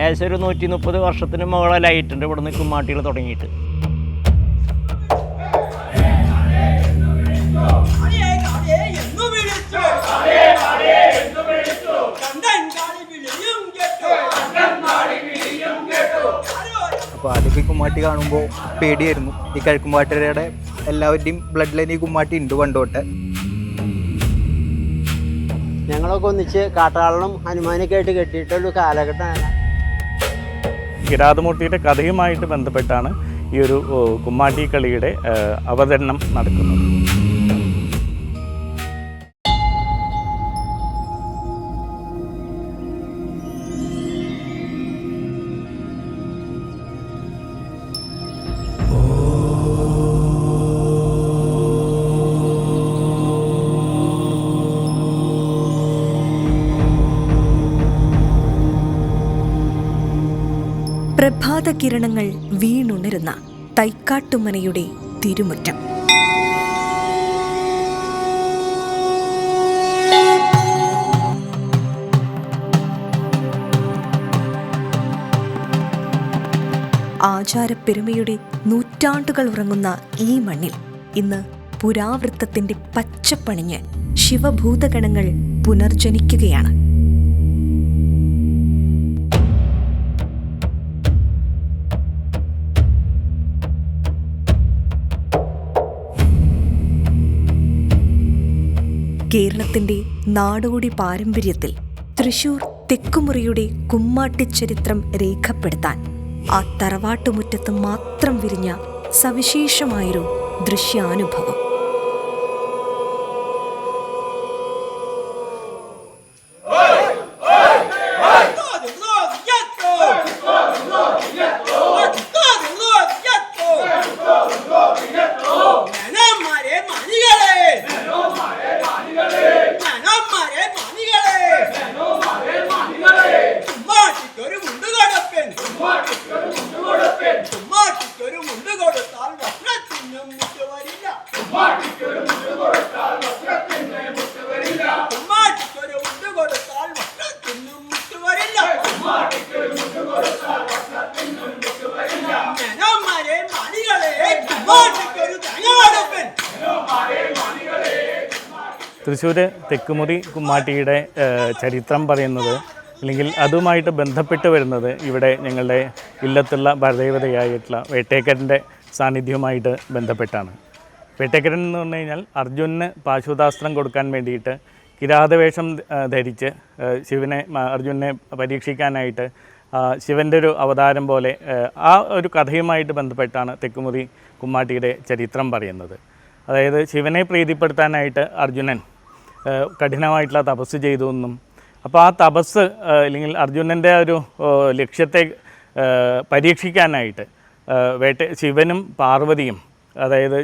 ഏകദേശം ഒരു 130 വർഷത്തിന് മുകളിലായിട്ടുണ്ട് ഇവിടെ നിന്ന് കുമ്മാട്ടികൾ തുടങ്ങിയിട്ട്. അപ്പോൾ ആദ്യമൊക്കെ ഈ കുമ്മാട്ടി കാണുമ്പോൾ പേടിയായിരുന്നു. ഈ കിഴക്കുംപാട്ടുകാരുടെ എല്ലാവരുടെയും ബ്ലഡ് ലൈൻ ഈ കുമ്മാട്ടി ഉണ്ട് പണ്ടോട്ട്. ഞങ്ങളൊക്കെ ഒന്നിച്ച് കാട്ടാളനും ഹനുമാനൊക്കെ ആയിട്ട് കെട്ടിയിട്ടുള്ള കാലഘട്ടമാണ്. കിരാതമൂർത്തിയുടെ കഥയുമായിട്ട് ബന്ധപ്പെട്ടാണ് ഈ ഒരു കുമ്മാട്ടി കളിയുടെ അവതരണം നടക്കുന്നത്. പ്രഭാത കിരണങ്ങൾ വീണുണരുന്ന തൈക്കാട്ടുമനയുടെ തിരുമുറ്റം. ആചാരപ്പെരുമയുടെ നൂറ്റാണ്ടുകൾ ഉറങ്ങുന്ന ഈ മണ്ണിൽ ഇന്ന് പുരാവൃത്തത്തിന്റെ പച്ചപ്പണിഞ്ഞ് ശിവഭൂതഗണങ്ങൾ പുനർജനിക്കുകയാണ്. കേരളത്തിന്റെ നാടോടി പാരമ്പര്യത്തിൽ തൃശൂർ തെക്കുമുറിയുടെ കുമ്മാട്ടിച്ചരിത്രം രേഖപ്പെടുത്താൻ ആ തറവാട്ടുമുറ്റത്ത് മാത്രം വിരിഞ്ഞ സവിശേഷമായൊരു ദൃശ്യാനുഭവം. തൃശ്ശൂർ തെക്കുമുറി കുമ്മാട്ടിയുടെ ചരിത്രം പറയുന്നത്, അല്ലെങ്കിൽ അതുമായിട്ട് ബന്ധപ്പെട്ട് വരുന്നത് ഇവിടെ ഞങ്ങളുടെ ഇല്ലത്തുള്ള പരദേവതയായിട്ടുള്ള വേട്ടേക്കരൻ്റെ സാന്നിധ്യവുമായിട്ട് ബന്ധപ്പെട്ടാണ്. വേട്ടേക്കരൻ എന്ന് പറഞ്ഞു കഴിഞ്ഞാൽ അർജുനന് പാശുപതാസ്ത്രം കൊടുക്കാൻ വേണ്ടിയിട്ട് കിരാതവേഷം ധരിച്ച് അർജുനനെ പരീക്ഷിക്കാനായിട്ട് ശിവൻ്റെ ഒരു അവതാരം പോലെ ആ ഒരു കഥയുമായിട്ട് ബന്ധപ്പെട്ടാണ് തെക്കുമുറി കുമ്മാട്ടിയുടെ ചരിത്രം പറയുന്നത്. അതായത് ശിവനെ പ്രീതിപ്പെടുത്താനായിട്ട് അർജുനൻ കഠിനമായിട്ടുള്ള തപസ് ചെയ്തു എന്നും, അപ്പോൾ ആ തപസ് അല്ലെങ്കിൽ അർജുനൻ്റെ ഒരു ലക്ഷ്യത്തെ പരീക്ഷിക്കാനായിട്ട് ശിവനും പാർവതിയും, അതായത്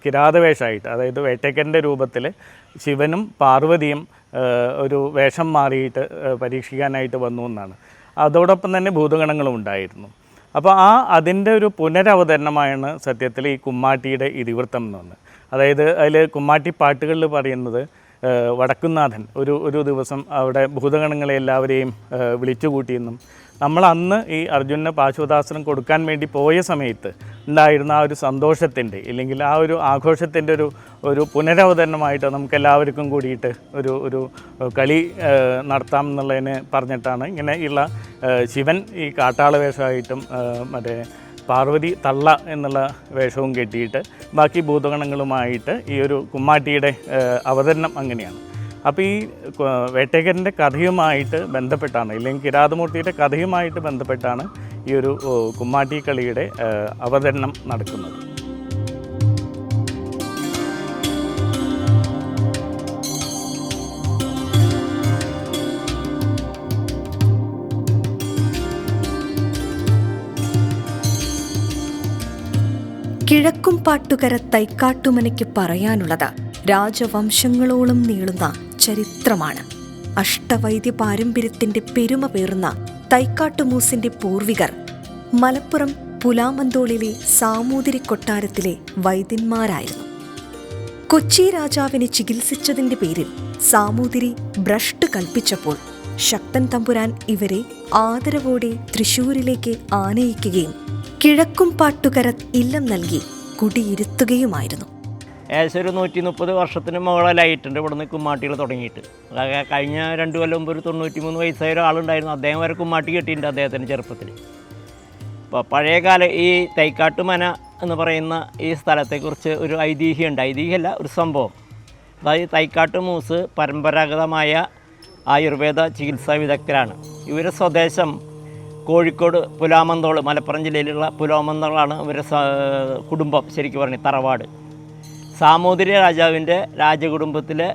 കിരാതവേഷമായിട്ട്, അതായത് വേട്ടേക്കൻ്റെ രൂപത്തിൽ ശിവനും പാർവതിയും ഒരു വേഷം മാറിയിട്ട് പരീക്ഷിക്കാനായിട്ട് വന്നു എന്നാണ്. അതോടൊപ്പം തന്നെ ഭൂതഗണങ്ങളും ഉണ്ടായിരുന്നു. അപ്പോൾ അതിൻ്റെ ഒരു പുനരവതരണമാണ് സത്യത്തിൽ ഈ കുമ്മാട്ടിയുടെ ഇതിവൃത്തം എന്ന് പറഞ്ഞത്. അതായത് അതിൽ കുമ്മാട്ടി പാട്ടുകളിൽ പറയുന്നത് വടക്കുന്നാഥൻ ഒരു ദിവസം അവിടെ ഭൂതഗണങ്ങളെ എല്ലാവരെയും വിളിച്ചുകൂട്ടിയെന്നും, നമ്മൾ അന്ന് ഈ അർജുനന് പാശുപതാസ്ത്രം കൊടുക്കാൻ വേണ്ടി പോയ സമയത്ത് ഉണ്ടായിരുന്ന ആ ഒരു സന്തോഷത്തിൻ്റെ, ഇല്ലെങ്കിൽ ആ ഒരു ആഘോഷത്തിൻ്റെ ഒരു പുനരവതരണമായിട്ട് നമുക്ക് എല്ലാവർക്കും കൂടിയിട്ട് ഒരു കളി നടത്താം എന്നുള്ളതിന് പറഞ്ഞിട്ടാണ് ഇങ്ങനെയുള്ള ശിവൻ ഈ കാട്ടാള വേഷമായിട്ടും മറ്റേ പാർവതി തള്ള എന്നുള്ള വേഷവും കെട്ടിയിട്ട് ബാക്കി ഭൂതഗണങ്ങളുമായിട്ട് ഈ ഒരു കുമ്മാട്ടിയുടെ അവതരണം അങ്ങനെയാണ്. അപ്പോൾ ഈ വേട്ടേക്കരൻ്റെ കഥയുമായിട്ട് ബന്ധപ്പെട്ടാണ്, ഇല്ലെങ്കിൽ കിരാതമൂർത്തിയുടെ കഥയുമായിട്ട് ബന്ധപ്പെട്ടാണ് ഈ ഒരു കുമ്മാട്ടി കളിയുടെ അവതരണം നടക്കുന്നത്. കിഴക്കുംപാട്ടുകര തൈക്കാട്ടുമനയ്ക്ക് പറയാനുള്ളത് രാജവംശങ്ങളോളം നീളുന്ന ചരിത്രമാണ്. അഷ്ടവൈദ്യ പാരമ്പര്യത്തിന്റെ പെരുമ പേറുന്ന തൈക്കാട്ടുമൂസിന്റെ പൂർവികർ മലപ്പുറം പുലാമന്തോളിലെ സാമൂതിരി കൊട്ടാരത്തിലെ വൈദ്യന്മാരായിരുന്നു. കൊച്ചി രാജാവിനെ ചികിത്സിച്ചതിന്റെ പേരിൽ സാമൂതിരി ഭ്രഷ്ട് കൽപ്പിച്ചപ്പോൾ ശക്തൻ തമ്പുരാൻ ഇവരെ ആദരവോടെ തൃശൂരിലേക്ക് ആനയിക്കുകയും കിഴക്കും പാട്ടുകര ഇല്ലം നൽകി കുടിയിരുത്തുകയുമായിരുന്നു. ഏകദേശം ഒരു 130 വർഷത്തിന് മുകളിലായിട്ടുണ്ട് ഇവിടുന്ന് കുമ്മാട്ടികൾ തുടങ്ങിയിട്ട്. കഴിഞ്ഞ 2 കൊല്ലം മുമ്പ് ഒരു 93 വയസ്സായ ഒരാളുണ്ടായിരുന്നു. അദ്ദേഹം വരെ കുമ്മാട്ടി കെട്ടിയിട്ടുണ്ട് അദ്ദേഹത്തിൻ്റെ ചെറുപ്പത്തിൽ. അപ്പോൾ പഴയകാല ഈ തൈക്കാട്ടുമന എന്ന് പറയുന്ന ഈ സ്ഥലത്തെക്കുറിച്ച് ഒരു ഐതിഹ്യമുണ്ട്. ഐതിഹ്യമല്ല, ഒരു സംഭവം. അതായത് തൈക്കാട്ട് മൂസ് പരമ്പരാഗതമായ ആയുർവേദ ചികിത്സാ വിദഗ്ധരാണ്. ഇവരുടെ സ്വദേശം കോഴിക്കോട് പുലാമന്തോൾ, മലപ്പുറം ജില്ലയിലുള്ള പുലാമന്തോളാണ് ഇവരുടെ കുടുംബം. ശരിക്കും പറഞ്ഞാൽ തറവാട് സാമൂതിരി രാജാവിൻ്റെ രാജകുടുംബത്തിലെ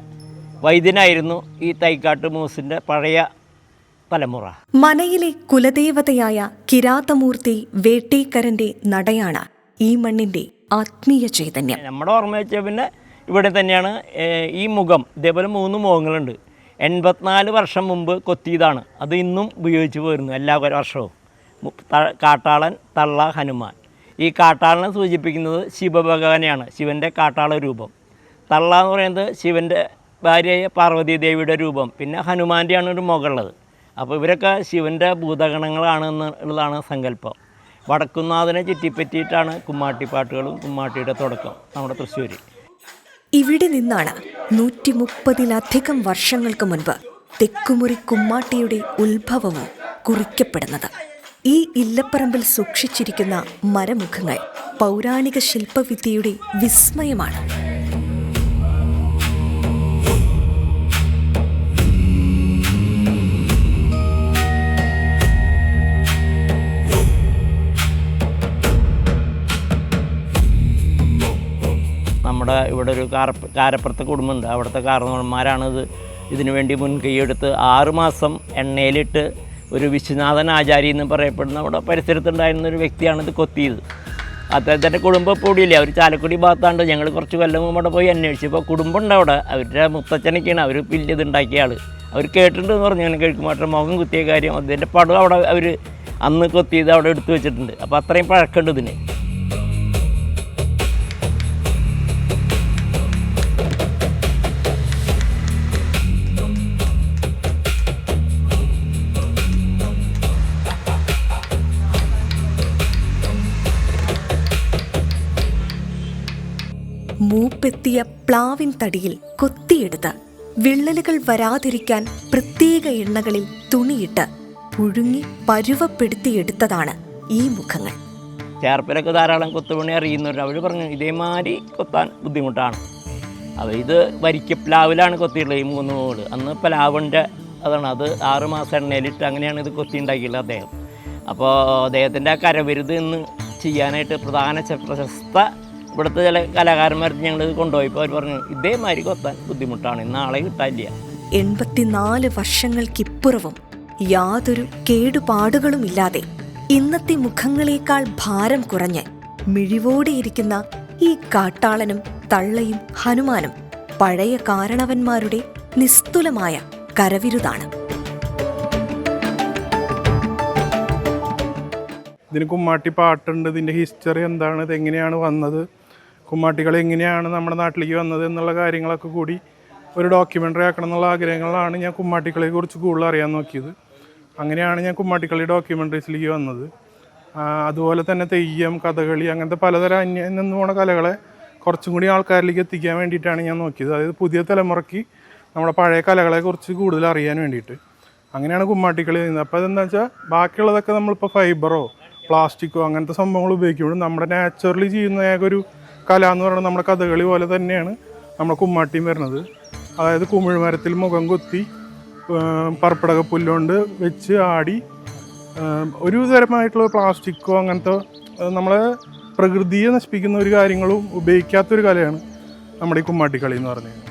വൈദ്യനായിരുന്നു ഈ തൈക്കാട്ട് മൂസിൻ്റെ പഴയ തലമുറ. മനയിലെ കുലദേവതയായ കിരാതമൂർത്തി വേട്ടേക്കരൻ്റെ നടയാണ് ഈ മണ്ണിൻ്റെ ആത്മീയ ചൈതന്യം. നമ്മുടെ ഓർമ്മ വെച്ചാൽ പിന്നെ ഇവിടെ തന്നെയാണ് ഈ മുഖം. ഇതേപോലെ 3 മുഖങ്ങളുണ്ട്. 84 വർഷം മുമ്പ് കൊത്തിയതാണ്. അത് ഇന്നും ഉപയോഗിച്ച് പോരുന്നു എല്ലാ വർഷവും. കാട്ടാളൻ, തള്ള, ഹനുമാൻ. ഈ കാട്ടാളനെ സൂചിപ്പിക്കുന്നത് ശിവഭഗവാനെയാണ്, ശിവൻ്റെ കാട്ടാള രൂപം. തള്ള എന്ന് പറയുന്നത് ശിവൻ്റെ ഭാര്യയായ പാർവതി ദേവിയുടെ രൂപം. പിന്നെ ഹനുമാൻ്റെയാണ് ഒരു മുകളുള്ളത്. അപ്പോൾ ഇവരൊക്കെ ശിവൻ്റെ ഭൂതഗണങ്ങളാണെന്നുള്ളതാണ് സങ്കല്പം. വടക്കുന്നാഥനെ ചുറ്റിപ്പറ്റിയിട്ടാണ് കുമ്മാട്ടിപ്പാട്ടുകളും കുമ്മാട്ടിയുടെ തുടക്കം നമ്മുടെ തൃശ്ശൂർ. ഇവിടെ നിന്നാണ് 130-ലധികം വർഷങ്ങൾക്ക് മുൻപ് തെക്കുമുറി കുമ്മാട്ടിയുടെ ഉത്ഭവവും കുറിക്കപ്പെടുന്നത്. ഈ ഇല്ലപ്പറമ്പിൽ സൂക്ഷിച്ചിരിക്കുന്ന മരമുഖങ്ങൾ പൗരാണിക ശില്പവിദ്യയുടെ വിസ്മയമാണ്. നമ്മുടെ ഇവിടെ ഒരു കാരപ്പുറത്തെ കുടുംബമുണ്ട്. അവിടുത്തെ കാരണവന്മാരാണിത് ഇതിനു വേണ്ടി മുൻകൈയെടുത്ത് 6 മാസം എണ്ണയിലിട്ട് ഒരു വിശ്വനാഥൻ ആചാരി എന്ന് പറയപ്പെടുന്ന അവിടെ പരിസരത്തുണ്ടായിരുന്ന ഒരു വ്യക്തിയാണ് ഇത് കൊത്തിയത്. അദ്ദേഹത്തിൻ്റെ കുടുംബം ഇപ്പോൾ ഇവിടെയില്ല, അവർ ചാലക്കുടി ഭാഗത്താണ്ട്. ഞങ്ങൾ കുറച്ച് കൊല്ലം മുമ്പ് അവിടെ പോയി അന്വേഷിച്ചപ്പോൾ കുടുംബം ഉണ്ട് അവിടെ. അവരുടെ മുത്തച്ഛനൊക്കെയാണ് അവർ പില്ല് ഉണ്ടാക്കിയ ആൾ. അവർ കേട്ടിട്ടുണ്ടെന്ന് പറഞ്ഞു. അങ്ങനെ കിഴക്കുമാട്ട മുഖം കുത്തിയ കാര്യം, അതിൻ്റെ പടം അവിടെ അവർ അന്ന് കൊത്തിയത് അവിടെ എടുത്തു വെച്ചിട്ടുണ്ട്. അപ്പോൾ അത്രയും പഴക്കമുണ്ട് ഇതിന്. മൂപ്പെത്തിയ പ്ലാവിൻ തടിയിൽ കൊത്തിയെടുത്ത് വിള്ളലുകൾ വരാതിരിക്കാൻ പ്രത്യേക എണ്ണകളിൽ തുണിയിട്ട് പുഴുങ്ങി പരുവപ്പെടുത്തിയെടുത്തതാണ് ഈ മുഖങ്ങൾ. ചേർപ്പിലൊക്കെ ധാരാളം കൊത്തുപണി അറിയുന്നവർ അവർ പറഞ്ഞു ഇതേമാതിരി കൊത്താൻ ബുദ്ധിമുട്ടാണ്. അപ്പോൾ ഇത് വരിക്കപ്ലാവിലാണ് കൊത്തിയിട്ടുള്ളത്. ഈ 3 മൂട് അന്ന് പ്ലാവിൻ്റെ അതാണ്. അത് 6 മാസം എണ്ണയിലിട്ട് അങ്ങനെയാണ് ഇത് കൊത്തി ഉണ്ടാക്കിയിട്ടുള്ളത് അദ്ദേഹം. അപ്പോൾ അദ്ദേഹത്തിൻ്റെ ആ കരവിരുത് ഇന്ന് ചെയ്യാനായിട്ട് പ്രധാന പ്രശസ്ത ഇവിടുത്തെ ചില കലാകാരന്മാർക്ക് ഞങ്ങൾ കൊണ്ടുപോയപ്പോൾ അവർ പറഞ്ഞു ഇതേമാതിരി കൊത്താൻ ബുദ്ധിമുട്ടാണ്, ഇന്ന് ആളെ കിട്ടാനില്ല. 84 വർഷങ്ങൾക്കിപ്പുറവും യാതൊരു കേടുപാടുകളുമില്ലാതെ ഇന്നത്തെ മുഖങ്ങളേക്കാൾ ഭാരം കുറഞ്ഞ് മിഴിവോടെയിരിക്കുന്ന ഈ കാട്ടാളനും തള്ളയും ഹനുമാനും പഴയ കാരണവന്മാരുടെ നിസ്തുലമായ കരവിരുതാണ്. ഇതിന് കുമ്മാട്ടി പാട്ടുണ്ട്, ഇതിൻ്റെ ഹിസ്റ്ററി എന്താണ്, ഇതെങ്ങനെയാണ് വന്നത്, കുമ്മാട്ടികൾ എങ്ങനെയാണ് നമ്മുടെ നാട്ടിലേക്ക് വന്നത് എന്നുള്ള കാര്യങ്ങളൊക്കെ കൂടി ഒരു ഡോക്യുമെൻ്ററി ആക്കണം എന്നുള്ള ആഗ്രഹങ്ങളാണ് ഞാൻ കുമ്മാട്ടികളെ കുറിച്ച് കൂടുതൽ അറിയാൻ നോക്കിയത്. അങ്ങനെയാണ് ഞാൻ കുമ്മാട്ടിക്കളി ഡോക്യുമെൻ്ററീസിലേക്ക് വന്നത്. അതുപോലെ തന്നെ തെയ്യം, കഥകളി, അങ്ങനത്തെ പലതരം അന്യം നിന്ന് പോണ കലകളെ കുറച്ചും കൂടി ആൾക്കാരിലേക്ക് എത്തിക്കാൻ വേണ്ടിയിട്ടാണ് ഞാൻ നോക്കിയത്. അതായത് പുതിയ തലമുറയ്ക്ക് നമ്മുടെ പഴയ കലകളെക്കുറിച്ച് കൂടുതൽ അറിയാൻ വേണ്ടിയിട്ട്. അങ്ങനെയാണ് കുമ്മാട്ടിക്കളി ചെയ്യുന്നത്. അപ്പോൾ അതെന്താ വെച്ചാൽ ബാക്കിയുള്ളതൊക്കെ നമ്മളിപ്പോൾ ഫൈബറോ പ്ലാസ്റ്റിക്കോ അങ്ങനത്തെ സംഭവങ്ങൾ ഉപയോഗിക്കുമ്പോൾ നമ്മുടെ നാച്ചുറലി ചെയ്യുന്ന ഏകൊരു കല എന്ന് പറയുന്നത് നമ്മുടെ കഥകളി പോലെ തന്നെയാണ് നമ്മുടെ കുമ്മാട്ടിയും വരുന്നത്. അതായത് കുമിഴ്മരത്തിൽ മുഖം കൊത്തി പറപ്പടക പുല്ലുകൊണ്ട് വെച്ച് ആടി ഒരു തരമായിട്ടുള്ള പ്ലാസ്റ്റിക്കോ അങ്ങനത്തെ നമ്മളെ പ്രകൃതിയെ നശിപ്പിക്കുന്ന ഒരു കാര്യങ്ങളും ഉപയോഗിക്കാത്തൊരു കലയാണ് നമ്മുടെ ഈ കുമ്മാട്ടിക്കളി എന്ന് പറഞ്ഞു കഴിഞ്ഞാൽ.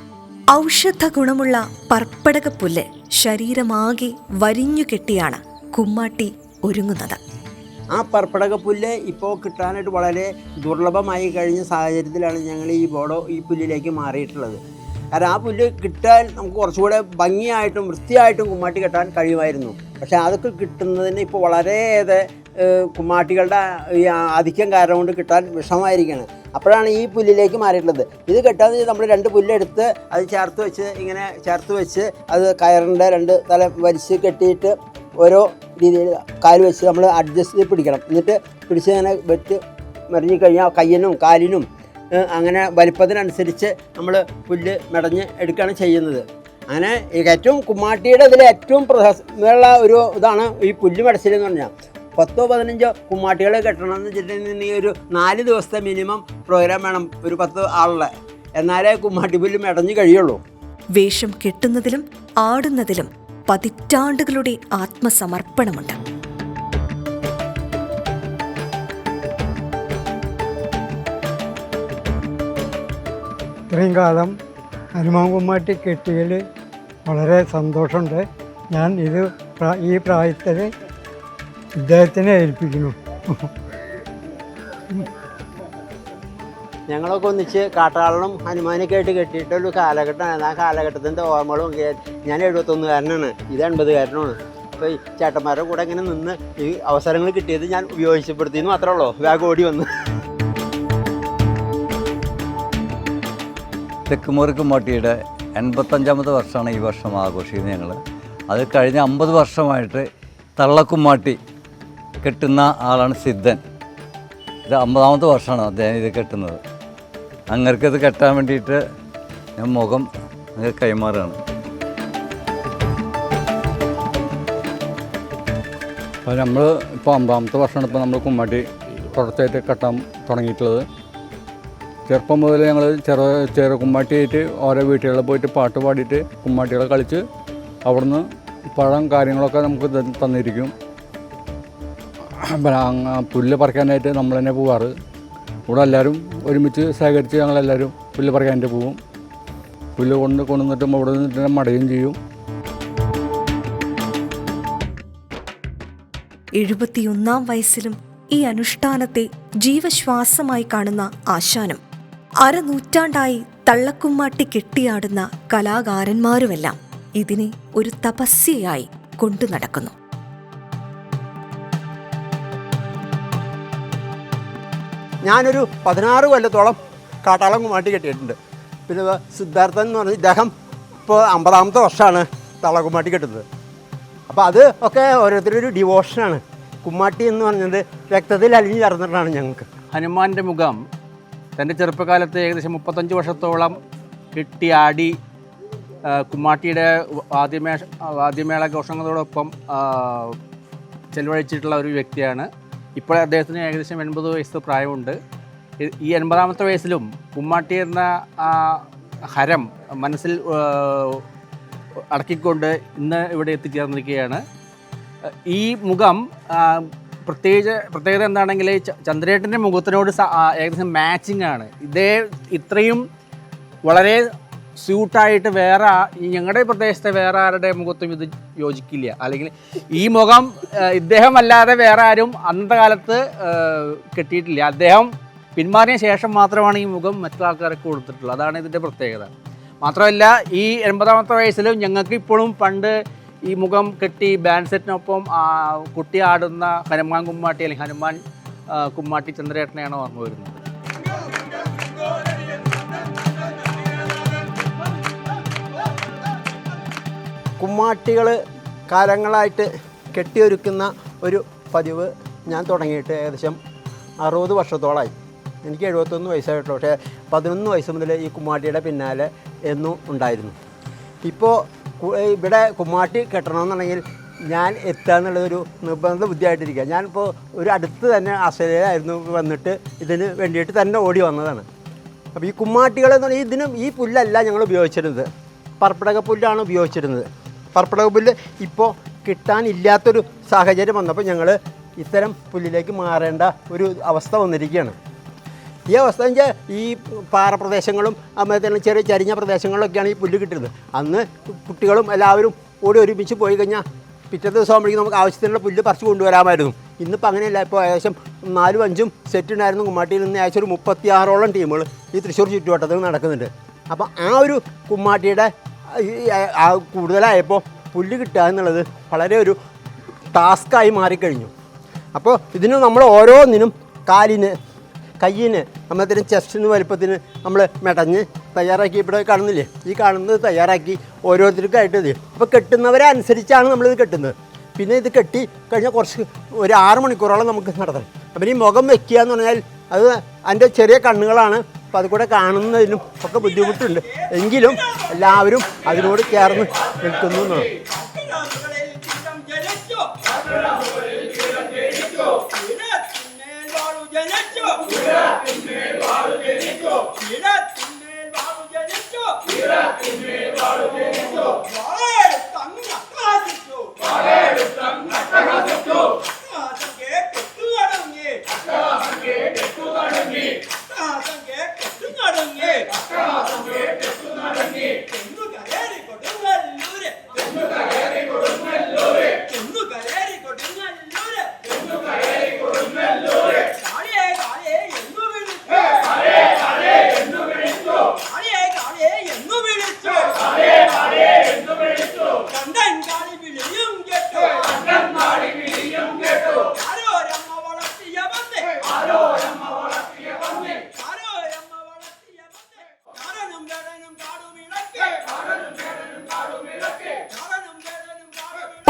ഔഷധ ഗുണമുള്ള പർപ്പടകപ്പുല്ല് ശരീരമാകെ വരിഞ്ഞു കെട്ടിയാണ് കുമ്മാട്ടി ഒരുങ്ങുന്നത്. ആ പർപ്പടകപ്പുല്ല് ഇപ്പോൾ കിട്ടാനായിട്ട് വളരെ ദുർലഭമായി കഴിഞ്ഞ സാഹചര്യത്തിലാണ് ഞങ്ങൾ ഈ പുല്ലിലേക്ക് മാറിയിട്ടുള്ളത്. കാരണം ആ പുല്ല് കിട്ടാൻ നമുക്ക് കുറച്ചുകൂടെ ഭംഗിയായിട്ടും വൃത്തിയായിട്ടും കുമ്മാട്ടി കെട്ടാൻ കഴിയുമായിരുന്നു. പക്ഷേ അതൊക്കെ കിട്ടുന്നതിന് ഇപ്പോൾ വളരെയേറെ കുമ്മാട്ടികളുടെ ഈ ആധിക്യം കാരണം കൊണ്ട് കിട്ടാൻ വിഷമമായിരിക്കുകയാണ്. അപ്പോഴാണ് ഈ പുല്ലിലേക്ക് മാറിയിട്ടുള്ളത്. ഇത് കെട്ടാന്ന് വെച്ചാൽ നമ്മൾ 2 പുല്ലെടുത്ത് അത് ചേർത്ത് വെച്ച് അത് കയറിൻ്റെ 2 തല വലിച്ച് കെട്ടിയിട്ട് ഓരോ രീതിയിൽ കാല് വെച്ച് നമ്മൾ അഡ്ജസ്റ്റ് ചെയ്ത് പിടിക്കണം. എന്നിട്ട് പിടിച്ച് ഇങ്ങനെ വെച്ച് മെറിഞ്ഞ് കഴിഞ്ഞാൽ കയ്യിനും കാലിനും അങ്ങനെ വലിപ്പത്തിനനുസരിച്ച് നമ്മൾ പുല്ല് മെടഞ്ഞ് എടുക്കുകയാണ് ചെയ്യുന്നത്. അങ്ങനെ ഏറ്റവും കുമ്മാട്ടിയുടെ ഇതിൽ ഏറ്റവും പ്രധാനമുള്ള ഒരു ഇതാണ് ഈ പുല്ല് മെടച്ചിൽ എന്ന് പറഞ്ഞാൽ. 10-15 കുമ്മാട്ടികളെ കെട്ടണമെന്ന് വെച്ചിട്ടുണ്ടെങ്കിൽ ഒരു 4 ദിവസത്തെ മിനിമം പ്രോഗ്രാം വേണം, ഒരു 10 ആളുടെ, എന്നാലേ കുമ്മാട്ടി പുല്ല് മെടഞ്ഞ് കഴിയുള്ളൂ. വേഷം കെട്ടുന്നതിലും ആടുന്നതിലും പതിറ്റാണ്ടുകളുടെ ആത്മസമർപ്പണമുണ്ട്. ഇത്രയും കാലം ഹനുമാൻ കുമ്മാട്ടി കെട്ടിയതിൽ വളരെ സന്തോഷമുണ്ട്. ഞാൻ ഇത് ഈ പ്രായത്തിൽ ഇദ്ദേഹത്തിനെ ഏൽപ്പിക്കുന്നു. ഞങ്ങളൊക്കെ ഒന്നിച്ച് കാട്ടാളനും ഹനുമാനൊക്കെ ആയിട്ട് കെട്ടിയിട്ടൊരു കാലഘട്ടമാണ്. ആ കാലഘട്ടത്തിൻ്റെ ഓർമ്മകളും ഞാൻ 71കാരനാണ്, ഇത് 80കാരനാണ്. അപ്പോൾ ഈ ചേട്ടന്മാരുടെ കൂടെ ഇങ്ങനെ നിന്ന് ഈ അവസരങ്ങൾ കിട്ടിയത് ഞാൻ ഉപയോഗപ്പെടുത്തിയെന്ന് മാത്രമേ ഉള്ളൂ. വേഗം ഓടി വന്ന് തെക്കുമുറി കുമ്മാട്ടിയുടെ 85ാമത്തെ വർഷമാണ് ഈ വർഷം ആഘോഷിക്കുന്നത് ഞങ്ങൾ. അത് കഴിഞ്ഞ 50 വർഷമായിട്ട് തള്ളക്കുമ്മാട്ടി കെട്ടുന്ന ആളാണ് സിദ്ധൻ. ഇത് 50ാമത്തെ വർഷമാണ് അദ്ദേഹം ഇത് കെട്ടുന്നത്. അങ്ങർക്കിത് കെട്ടാൻ വേണ്ടിയിട്ട് ഞാൻ മുഖം കൈമാറുകയാണ്. അപ്പോൾ നമ്മൾ ഇപ്പോൾ 50ാമത്തെ വർഷമാണ് ഇപ്പോൾ നമ്മൾ കുമ്മാട്ടി തുടർച്ചയായിട്ട് കെട്ടാൻ തുടങ്ങിയിട്ടുള്ളത്. ചെറുപ്പം മുതൽ ഞങ്ങൾ ചെറു കുമ്മാട്ടിയായിട്ട് ഓരോ വീട്ടുകളിൽ പോയിട്ട് പാട്ട് പാടിയിട്ട് കുമ്മാട്ടികളെ കളിച്ച് അവിടുന്ന് പഴം കാര്യങ്ങളൊക്കെ നമുക്ക് തന്നിരിക്കും. പുല്ല് പറിക്കാനായിട്ട് നമ്മൾ തന്നെ പോവാറ്. ഇവിടെ എല്ലാവരും ഒരുമിച്ച് ശേഖരിച്ച് ഞങ്ങളെല്ലാവരും പുല്ല് പറിക്കാനായിട്ട് പോവും. പുല്ല് കൊണ്ടുവന്നിട്ട് ഇവിടെ നിന്നിട്ട് മടയും ചെയ്യും. 71ാം വയസ്സിലും ഈ അനുഷ്ഠാനത്തെ ജീവശ്വാസമായി കാണുന്ന ആശാനും അരനൂറ്റാണ്ടായി തള്ളക്കുമ്മാട്ടി കെട്ടിയാടുന്ന കലാകാരന്മാരുമെല്ലാം ഇതിനെ ഒരു തപസ്യയായി കൊണ്ടു നടക്കുന്നു. ഞാനൊരു 16 കൊല്ലത്തോളം കാട്ടാളം കുമ്മാട്ടി കെട്ടിയിട്ടുണ്ട്. പിന്നെ സിദ്ധാർത്ഥൻ എന്ന് പറഞ്ഞ ഇദ്ദേഹം ഇപ്പോൾ 50ാമത്തെ വർഷമാണ് തള്ളക്കുമ്മാട്ടി കെട്ടുന്നത്. അപ്പോൾ അത് ഒക്കെ ഓരോരുത്തരൊരു ഡിവോഷനാണ്. കുമ്മാട്ടി എന്ന് പറഞ്ഞത് രക്തത്തിൽ അലിഞ്ഞു ചേർന്നിട്ടാണ് ഞങ്ങൾക്ക്. ഹനുമാൻ്റെ മുഖം തൻ്റെ ചെറുപ്പകാലത്ത് ഏകദേശം 35 വർഷത്തോളം കെട്ടിയാടി കുമ്മാട്ടിയുടെ വാദ്യമേള ഘോഷങ്ങളോടൊപ്പം ചെലവഴിച്ചിട്ടുള്ള ഒരു വ്യക്തിയാണ്. ഇപ്പോൾ അദ്ദേഹത്തിന് ഏകദേശം 80 വയസ്സ് പ്രായമുണ്ട്. ഈ 80ാമത്തെ വയസ്സിലും കുമ്മാട്ടി എന്ന ഹരം മനസ്സിൽ അടക്കിക്കൊണ്ട് ഇന്ന് ഇവിടെ എത്തിച്ചേർന്നിരിക്കുകയാണ്. ഈ മുഖം പ്രത്യേകത എന്താണെങ്കിൽ ചന്ദ്രേട്ടൻ്റെ മുഖത്തിനോട് ഏകദേശം മാച്ചിങ് ആണ്. ഇത്രയും വളരെ സ്യൂട്ടായിട്ട് വേറെ ഞങ്ങളുടെ പ്രദേശത്തെ വേറെ ആരുടെ മുഖത്തും ഇത് യോജിക്കില്ല. അല്ലെങ്കിൽ ഈ മുഖം ഇദ്ദേഹം അല്ലാതെ വേറെ ആരും അന്നത്തെ കാലത്ത് കെട്ടിയിട്ടില്ല. അദ്ദേഹം പിന്മാറിയ ശേഷം മാത്രമാണ് ഈ മുഖം മറ്റുള്ള കൊടുത്തിട്ടുള്ളത്. അതാണ് ഇതിൻ്റെ പ്രത്യേകത. മാത്രമല്ല ഈ 80ാമത്തെ വയസ്സിലും ഞങ്ങൾക്ക് ഇപ്പോഴും പണ്ട് ഈ മുഖം കെട്ടി ബാൻഡ് സെറ്റിനൊപ്പം കുട്ടി ആടുന്ന ഹനുമാൻ കുമ്മാട്ടി അല്ലെങ്കിൽ ഹനുമാൻ കുമ്മാട്ടി ചന്ദ്രേട്ടനെയാണ് ഓർമ്മ വരുന്നത്. കുമ്മാട്ടികൾ കാലങ്ങളായിട്ട് കെട്ടിയൊരുക്കുന്ന ഒരു പതിവ് ഞാൻ തുടങ്ങിയിട്ട് ഏകദേശം 60 വർഷത്തോളമായി. എനിക്ക് 71 വയസ്സായിട്ടുള്ളൂ. പക്ഷേ 11 വയസ്സ് മുതൽ ഈ കുമ്മാട്ടിയുടെ പിന്നാലെ എന്നും ഉണ്ടായിരുന്നു. ഇപ്പോൾ ഇവിടെ കുമ്മാട്ടി കെട്ടണമെന്നുണ്ടെങ്കിൽ ഞാൻ എത്തുക എന്നുള്ളതൊരു നിർബന്ധ ബുദ്ധിയായിട്ടിരിക്കുക. ഞാനിപ്പോൾ ഒരു അടുത്ത് തന്നെ ആസ്ട്രേലിയയിലായിരുന്നു വന്നിട്ട് ഇതിന് വേണ്ടിയിട്ട് തന്നെ ഓടി വന്നതാണ്. അപ്പോൾ ഈ കുമ്മാട്ടികളെന്ന് പറഞ്ഞാൽ ഇതിനും ഈ പുല്ലല്ല ഞങ്ങൾ ഉപയോഗിച്ചിരുന്നത്, പർപ്പിടക പുല്ലാണ് ഉപയോഗിച്ചിരുന്നത്. പർപ്പിടക പുല്ല് ഇപ്പോൾ കിട്ടാനില്ലാത്തൊരു സാഹചര്യം വന്നപ്പോൾ ഞങ്ങൾ ഇത്തരം പുല്ലിലേക്ക് മാറേണ്ട ഒരു അവസ്ഥ വന്നിരിക്കുകയാണ്. ഈ അവസ്ഥ എന്ന് വെച്ചാൽ ഈ പാറപ്രദേശങ്ങളും അതുപോലെ തന്നെ ചെറിയ ചരിഞ്ഞ പ്രദേശങ്ങളിലൊക്കെയാണ് ഈ പുല്ല് കിട്ടുന്നത്. അന്ന് കുട്ടികളും എല്ലാവരും കൂടി ഒരുമിച്ച് പോയി കഴിഞ്ഞാൽ പിറ്റേ ദിവസം ആകുമ്പോഴേക്കും നമുക്ക് ആവശ്യത്തിനുള്ള പുല്ല് പറിച്ച് കൊണ്ടുവരാമായിരുന്നു. ഇന്നിപ്പോൾ അങ്ങനെയല്ല. ഇപ്പോൾ ഏകദേശം 4-5 സെറ്റ് ഉണ്ടായിരുന്നു കുമ്മാട്ടിയിൽ നിന്ന്. ഏകദേശം ഒരു 36ഓളം ടീമുകൾ ഈ തൃശ്ശൂർ ചുറ്റുവട്ടത്തിൽ നടക്കുന്നുണ്ട്. അപ്പോൾ ആ ഒരു കുമ്മാട്ടിയുടെ കൂടുതലായപ്പോൾ പുല്ല് കിട്ടുക എന്നുള്ളത് വളരെ ഒരു ടാസ്ക്കായി മാറിക്കഴിഞ്ഞു. അപ്പോൾ ഇതിന് നമ്മൾ ഓരോന്നിനും കാലിന് കയ്യിന് നമ്മളതിന് ചെസ്റ്റിന് വലിപ്പത്തിന് നമ്മൾ മെടഞ്ഞ് തയ്യാറാക്കി ഇവിടെ കാണുന്നില്ലേ, ഈ കാണുന്നത് തയ്യാറാക്കി ഓരോരുത്തർക്കായിട്ട് ഇത്. അപ്പോൾ കെട്ടുന്നവരെ അനുസരിച്ചാണ് നമ്മളിത് കെട്ടുന്നത്. പിന്നെ ഇത് കെട്ടി കഴിഞ്ഞാൽ ഒരു 6 മണിക്കൂറോളം നമുക്ക് നടത്തണം. അപ്പം ഈ മുഖം വെക്കുക എന്ന് പറഞ്ഞാൽ അത് അതിൻ്റെ ചെറിയ കണ്ണുകളാണ്, അപ്പോൾ അത് കൂടെ കാണുന്നതിനും ഒക്കെ ബുദ്ധിമുട്ടുണ്ട്. എങ്കിലും എല്ലാവരും അതിനോട് ചേർന്ന് നിൽക്കുന്നു എന്നാണ്.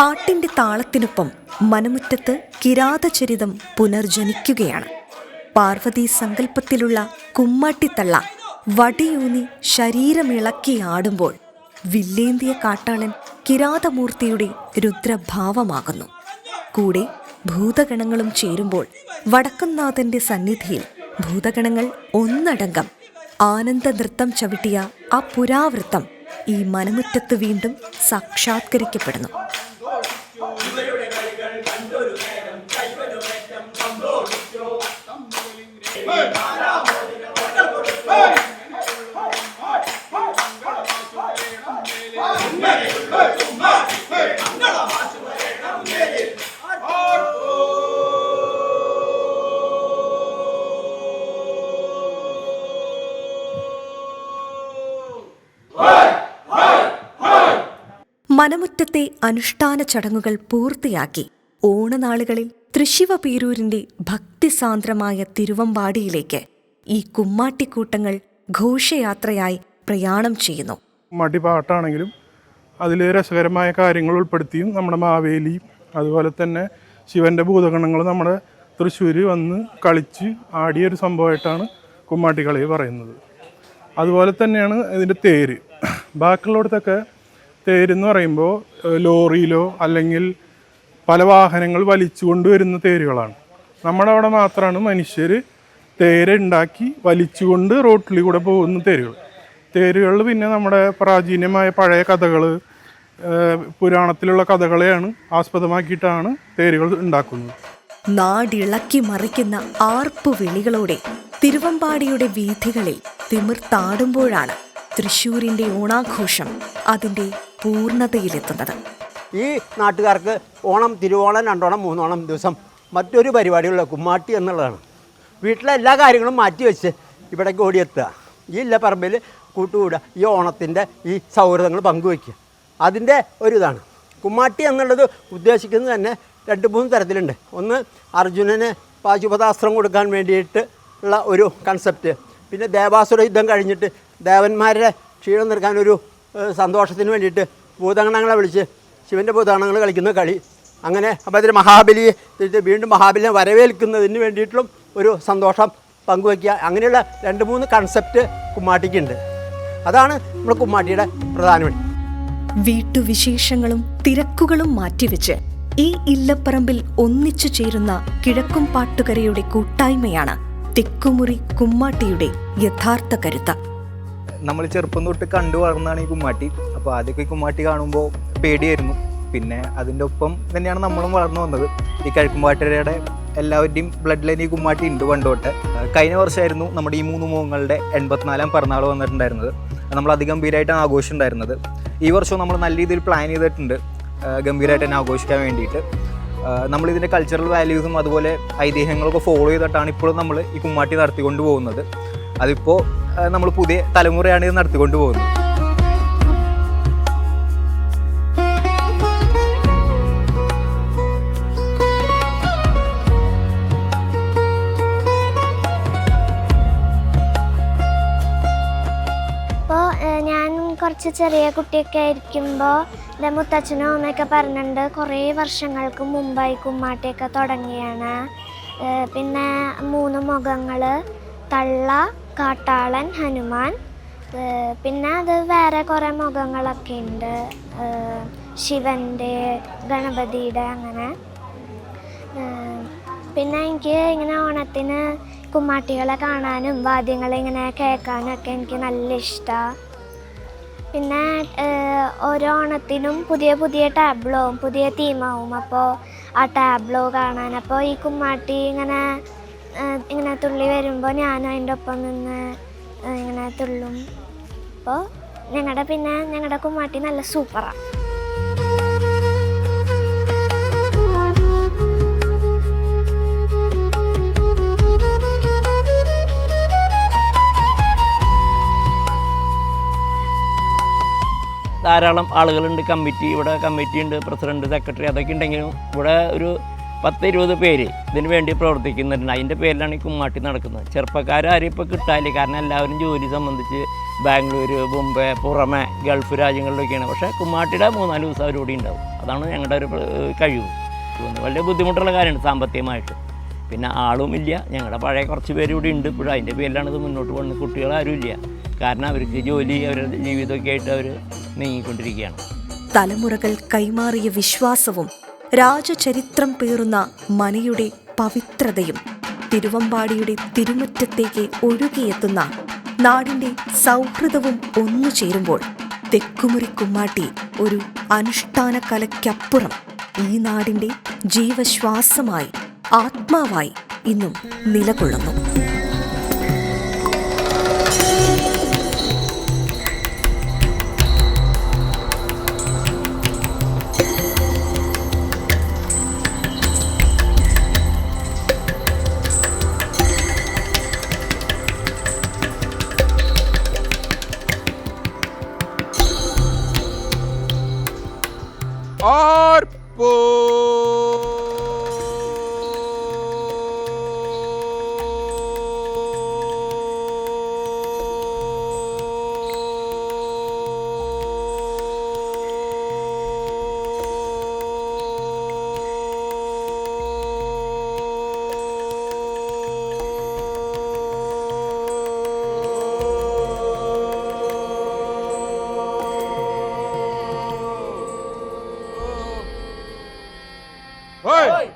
പാട്ടിന്റെ താളത്തിനൊപ്പം മനമുറ്റത്ത് കിരാതചരിതം പുനർജനിക്കുകയാണ്. പാർവതി സങ്കല്പത്തിലുള്ള കുമ്മാട്ടിത്തള്ള വടിയൂന്നി ശരീരമിളക്കി ആടുമ്പോൾ വില്ലേന്തിയ കാട്ടാളൻ കിരാതമൂർത്തിയുടെ രുദ്രഭാവമാകുന്നു. കൂടെ ഭൂതഗണങ്ങളും ചേരുമ്പോൾ വടക്കുംനാഥന്റെ സന്നിധിയിൽ ഭൂതഗണങ്ങൾ ഒന്നടങ്കം ആനന്ദ നൃത്തം ചവിട്ടിയ ആ പുരാവൃത്തം ഈ മനമുറ്റത്ത് വീണ്ടും സാക്ഷാത്കരിക്കപ്പെടുന്നു. മനമുറ്റത്തെ അനുഷ്ഠാന ചടങ്ങുകൾ പൂർത്തിയാക്കി ഓണനാളുകളിൽ തൃശ്ശിവപേരൂരിന്റെ ഭക്തിസാന്ദ്രമായ തിരുവമ്പാടിയിലേക്ക് ഈ കുമ്മാട്ടിക്കൂട്ടങ്ങൾ ഘോഷയാത്രയായി പ്രയാണം ചെയ്യുന്നു. കുമ്മാട്ടി പാട്ടാണെങ്കിലും അതിൽ രസകരമായ കാര്യങ്ങൾ ഉൾപ്പെടുത്തിയും നമ്മുടെ മാവേലി അതുപോലെ തന്നെ ശിവൻ്റെ ഭൂതഗണങ്ങൾ നമ്മുടെ തൃശ്ശൂർ വന്ന് കളിച്ച് ആടിയൊരു സംഭവമായിട്ടാണ് കുമ്മാട്ടിക്കളി പറയുന്നത്. അതുപോലെ തന്നെയാണ് ഇതിൻ്റെ തേര്. ബാക്കിയുള്ളിടത്തൊക്കെ തേരെന്ന് പറയുമ്പോൾ ലോറിയിലോ അല്ലെങ്കിൽ പല വാഹനങ്ങൾ വലിച്ചു കൊണ്ടുവരുന്ന തേരുകളാണ്. നമ്മുടെ അവിടെ മാത്രമാണ് മനുഷ്യർ തേരുണ്ടാക്കി വലിച്ചുകൊണ്ട് റോട്ടിൽ കൂടെ പോകുന്ന തേരുകൾ. തേരുകളിൽ പിന്നെ നമ്മുടെ പ്രാചീനമായ പഴയ കഥകൾ, പുരാണത്തിലുള്ള കഥകളെയാണ് ആസ്പദമാക്കിയിട്ടാണ് തേരുകൾ ഉണ്ടാക്കുന്നത്. നാടിളക്കി മറിക്കുന്ന ആർപ്പുവിളികളോടെ തിരുവമ്പാടിയുടെ വീഥികളിൽ തിമിർത്താടുമ്പോഴാണ് തൃശ്ശൂരിന്റെ ഓണാഘോഷം അതിന്റെ പൂർണ്ണതയിലെത്തുന്നത്. ഈ നാട്ടുകാർക്ക് ഓണം, തിരുവോണം, 2 ഓണം, 3 ഓണം ദിവസം മറ്റൊരു പരിപാടിയുള്ള കുമ്മാട്ടി എന്നുള്ളതാണ്. വീട്ടിലെ എല്ലാ കാര്യങ്ങളും മാറ്റിവെച്ച് ഇവിടേക്ക് ഓടിയെത്തുക, ഈ ഇല്ലപ്പറമ്പിൽ കൂട്ടുകൂടുക, ഈ ഓണത്തിൻ്റെ ഈ സൗഹൃദങ്ങൾ പങ്കുവയ്ക്കുക, അതിൻ്റെ ഒരിതാണ്. കുമ്മാട്ടി എന്നുള്ളത് ഉദ്ദേശിക്കുന്നത് തന്നെ 2-3 തരത്തിലുണ്ട്. ഒന്ന്, അർജുനന് പാശുപതാസ്ത്രം കൊടുക്കാൻ വേണ്ടിയിട്ട് ഉള്ള ഒരു കൺസെപ്റ്റ്. പിന്നെ ദേവാസുര യുദ്ധം കഴിഞ്ഞിട്ട് ദേവന്മാരുടെ ക്ഷീണം നിൽക്കാൻ ഒരു സന്തോഷത്തിന് വേണ്ടിയിട്ട് ഭൂതഗണങ്ങളെ വിളിച്ച് ശിവൻ്റെ ഭൂതഗണങ്ങൾ കളിക്കുന്ന കളി. അങ്ങനെ അപ്പോൾ അതിൽ മഹാബലിയെ വീണ്ടും മഹാബലിയെ വരവേൽക്കുന്നതിന് വേണ്ടിയിട്ടും ഒരു സന്തോഷം പങ്കുവയ്ക്കുക. അങ്ങനെയുള്ള 2-3 കൺസെപ്റ്റ് കുമ്മാട്ടിക്കുണ്ട്. അതാണ് നമ്മൾ കുമ്മാട്ടിയുടെ പ്രധാന വഴി. വീട്ടുവിശേഷങ്ങളും തിരക്കുകളും മാറ്റിവെച്ച് ഈ ഇല്ലപ്പറമ്പിൽ ഒന്നിച്ചു ചേരുന്ന കിഴക്കും പാട്ടുകരയുടെ കൂട്ടായ്മയാണ് തെക്കുമുറി കുമ്മാട്ടിയുടെ യഥാർത്ഥ കരുത്ത്. നമ്മൾ ചെറുപ്പം തൊട്ട് കണ്ടു വളർന്നതാണ് ഈ കുമ്മാട്ടി. അപ്പോൾ ആദ്യമൊക്കെ ഈ കുമ്മാട്ടി കാണുമ്പോൾ പേടിയായിരുന്നു. പിന്നെ അതിൻ്റെ ഒപ്പം തന്നെയാണ് നമ്മളും വളർന്നു വന്നത്. ഈ കിഴക്കുംപാട്ടുകരയുടെ എല്ലാവരുടെയും ബ്ലഡ് ലൈൻ ഈ കുമ്മാട്ടി ഉണ്ട് പണ്ടോട്ട്. കഴിഞ്ഞ വർഷമായിരുന്നു നമ്മുടെ ഈ 3 മുഖങ്ങളുടെ 84ാം പിറന്നാൾ വന്നിട്ടുണ്ടായിരുന്നത്. നമ്മൾ അതിഗംഭീരമായിട്ടാണ് ആഘോഷിച്ചിട്ടുണ്ടായിരുന്നത്. ഈ വർഷവും നമ്മൾ നല്ല രീതിയിൽ പ്ലാൻ ചെയ്തിട്ടുണ്ട് ഗംഭീരമായിട്ട് തന്നെ ആഘോഷിക്കാൻ വേണ്ടിയിട്ട്. നമ്മളിതിൻ്റെ കൾച്ചറൽ വാല്യൂസും അതുപോലെ ഐതിഹ്യങ്ങളൊക്കെ ഫോളോ ചെയ്തിട്ടാണ് ഇപ്പോഴും നമ്മൾ ഈ കുമ്മാട്ടി നടത്തിക്കൊണ്ട് പോകുന്നത്. അതിപ്പോൾ നമ്മൾ പുതിയ തലമുറയാണ് ഇത് നടത്തിക്കൊണ്ട് പോകുന്നത്. ഞാൻ കുറച്ച് ചെറിയ കുട്ടിയൊക്കെ ആയിരിക്കുമ്പോൾ എൻ്റെ മുത്തച്ഛനും അമ്മയൊക്കെ പറഞ്ഞിട്ടുണ്ട് കുറേ വർഷങ്ങൾക്ക് മുമ്പായി കുമ്മാട്ടിയൊക്കെ തുടങ്ങിയാണ്. പിന്നെ 3 മുഖങ്ങൾ, തള്ള, കാട്ടാളൻ, ഹനുമാൻ, പിന്നെ അത് വേറെ കുറേ മുഖങ്ങളൊക്കെ ഉണ്ട്, ശിവൻ്റെ, ഗണപതിയുടെ, അങ്ങനെ. പിന്നെ എനിക്ക് ഇങ്ങനെ ഓണത്തിന് കുമ്മാട്ടികളെ കാണാനും വാദ്യങ്ങളിങ്ങനെ കേൾക്കാനൊക്കെ എനിക്ക് നല്ല ഇഷ്ടമാണ്. പിന്നെ ഓരോ ഓണത്തിനും പുതിയ പുതിയ ടാബ്ലോവും പുതിയ തീമാവും. അപ്പോൾ ആ ടാബ്ലോ കാണാൻ, അപ്പോൾ ഈ കുമ്മാട്ടി ഇങ്ങനെ തുള്ളി വരുമ്പോൾ ഞാനും അതിൻ്റെ ഒപ്പം നിന്ന് ഇങ്ങനെ തുള്ളും. അപ്പോൾ ഞങ്ങളുടെ കുമ്മാട്ടി നല്ല സൂപ്പറാണ്. ധാരാളം ആളുകളുണ്ട്. ഇവിടെ കമ്മിറ്റി ഉണ്ട്, പ്രസിഡന്റ്, സെക്രട്ടറി, അതൊക്കെ ഉണ്ടെങ്കിലും ഇവിടെ ഒരു 10-20 പേര് ഇതിന് വേണ്ടി പ്രവർത്തിക്കുന്നുണ്ട്. അതിൻ്റെ പേരിലാണ് ഈ കുമ്മാട്ടി നടക്കുന്നത്. ചെറുപ്പക്കാരും ഇപ്പോൾ കിട്ടാനില്ല, കാരണം എല്ലാവരും ജോലി സംബന്ധിച്ച് ബാംഗ്ലൂർ, മുംബൈ, പുറമെ ഗൾഫ് രാജ്യങ്ങളിലൊക്കെയാണ്. പക്ഷേ കുമ്മാട്ടിയുടെ 3-4 ദിവസം അവരോടെ ഉണ്ടാവും. അതാണ് ഞങ്ങളുടെ ഒരു കഴിവ്. വളരെ ബുദ്ധിമുട്ടുള്ള കാര്യമാണ് സാമ്പത്തികമായിട്ട്. പിന്നെ ആളും ഇല്ല. ഞങ്ങളുടെ പഴയ കുറച്ച് പേര് ഇവിടെ ഉണ്ട്. ഇപ്പോഴും അതിൻ്റെ പേരിലാണ് ഇത് മുന്നോട്ട് പോകുന്നത്. കുട്ടികളാരും ഇല്ല, കാരണം അവർക്ക് ജോലി, അവരുടെ ജീവിതമൊക്കെ ആയിട്ട് അവർ നീങ്ങിക്കൊണ്ടിരിക്കുകയാണ്. തലമുറകൾ കൈമാറിയ വിശ്വാസവും രാജചരിത്രം പേറുന്ന മനയുടെ പവിത്രതയും തിരുവമ്പാടിയുടെ തിരുമുറ്റത്തേക്ക് ഒഴുകിയെത്തുന്ന നാടിന്റെ സൗഹൃദവും ഒന്നു ചേരുമ്പോൾ തെക്കുമുറി കുമ്മാട്ടി ഒരു അനുഷ്ഠാന കലയ്ക്കപ്പുറം ഈ നാടിന്റെ ജീവശ്വാസമായി, ആത്മാവായി ഇന്നും നിലകൊള്ളുന്നു. Hey!